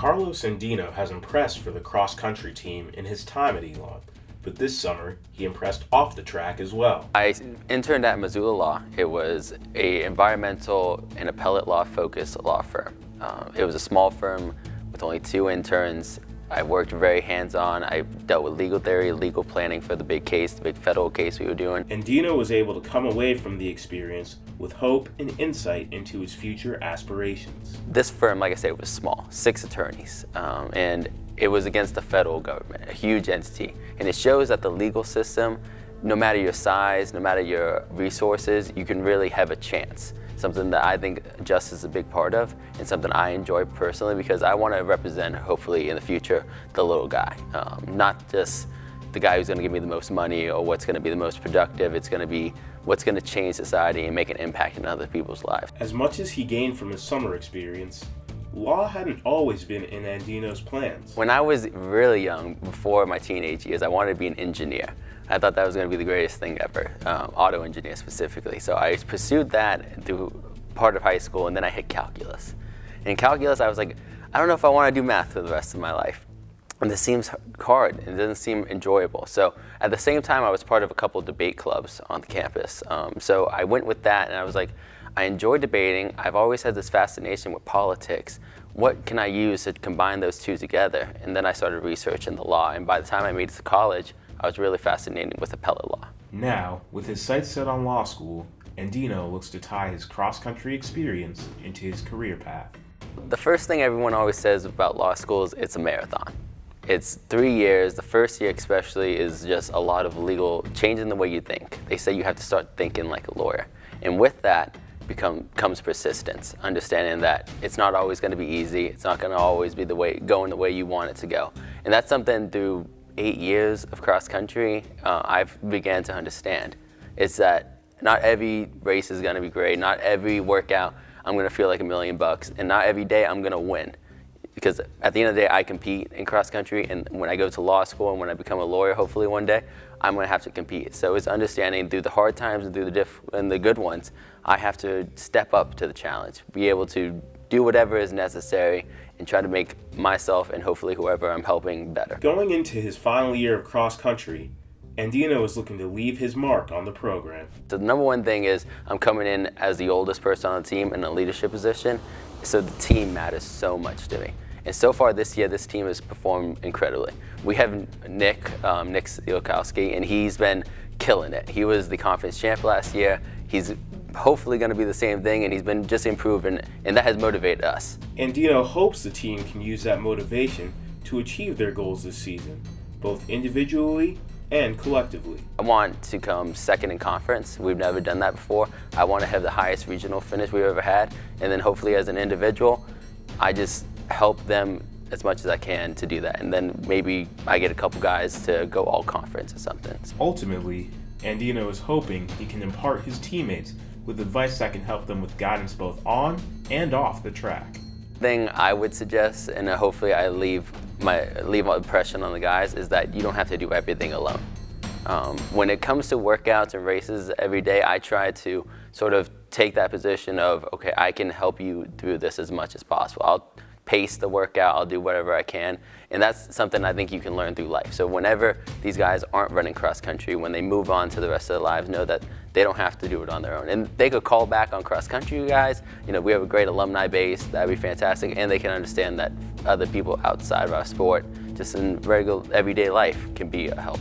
Carlos Andino has impressed for the cross-country team in his time at Elon, but this summer he impressed off the track as well. I interned at Missoula Law. It was a environmental and appellate law focused law firm. It was a small firm with only 2 interns. I worked very hands-on. I dealt with legal theory, legal planning for the big case, the big federal case we were doing. Andino was able to come away from the experience with hope and insight into his future aspirations. This firm, like I said, was small, 6 attorneys, and it was against the federal government, a huge entity. And it shows that the legal system, no matter your size, no matter your resources, you can really have a chance. Something that I think justice is a big part of, and something I enjoy personally because I want to represent, hopefully in the future, the little guy. Not just the guy who's going to give me the most money or what's going to be the most productive. It's going to be what's going to change society and make an impact in other people's lives. As much as he gained from his summer experience, law hadn't always been in Andino's plans. When I was really young, before my teenage years, I wanted to be an engineer. I thought that was going to be the greatest thing ever, auto engineer specifically. So I pursued that through part of high school, and then I hit calculus. In calculus, I was like, I don't know if I want to do math for the rest of my life. And this seems hard, and it doesn't seem enjoyable. So at the same time, I was part of a couple of debate clubs on the campus. So I went with that, and I was like, I enjoy debating. I've always had this fascination with politics. What can I use to combine those two together? And then I started researching the law, and by the time I made it to college, I was really fascinated with appellate law. Now, with his sights set on law school, Andino looks to tie his cross-country experience into his career path. The first thing everyone always says about law school is it's a marathon. It's 3 years. The first year especially is just a lot of legal, changing the way you think. They say you have to start thinking like a lawyer. And with that comes persistence, understanding that it's not always going to be easy. It's not going to always be going the way you want it to go. And that's something through 8 years of cross-country, I've began to understand. It's that not every race is going to be great. Not every workout I'm going to feel like $1 million, and not every day I'm going to win. Because at the end of the day, I compete in cross-country, and when I go to law school and when I become a lawyer, hopefully one day, I'm going to have to compete. So it's understanding through the hard times and through the good ones, I have to step up to the challenge, be able to do whatever is necessary, and try to make myself and hopefully whoever I'm helping better. Going into his final year of cross-country, Andino is looking to leave his mark on the program. So the number one thing is I'm coming in as the oldest person on the team in a leadership position, so the team matters so much to me. And so far this year, this team has performed incredibly. We have Nick Stielkowski, and he's been killing it. He was the conference champ last year. He's hopefully going to be the same thing, and he's been just improving, and that has motivated us. Andino hopes the team can use that motivation to achieve their goals this season, both individually and collectively. I want to come second in conference. We've never done that before. I want to have the highest regional finish we've ever had, and then hopefully as an individual, I just help them as much as I can to do that, and then maybe I get a couple guys to go all conference or something. Ultimately, Andino is hoping he can impart his teammates with advice that can help them with guidance both on and off the track. Thing I would suggest, and hopefully I leave my impression on the guys, is that you don't have to do everything alone. When it comes to workouts and races every day, I try to sort of take that position of, okay, I can help you through this as much as possible. I'll pace the workout, I'll do whatever I can, and that's something I think you can learn through life. So whenever these guys aren't running cross country, when they move on to the rest of their lives, know that they don't have to do it on their own. And they could call back on cross country guys. You know, we have a great alumni base, that'd be fantastic, and they can understand that other people outside of our sport, just in regular everyday life, can be a help.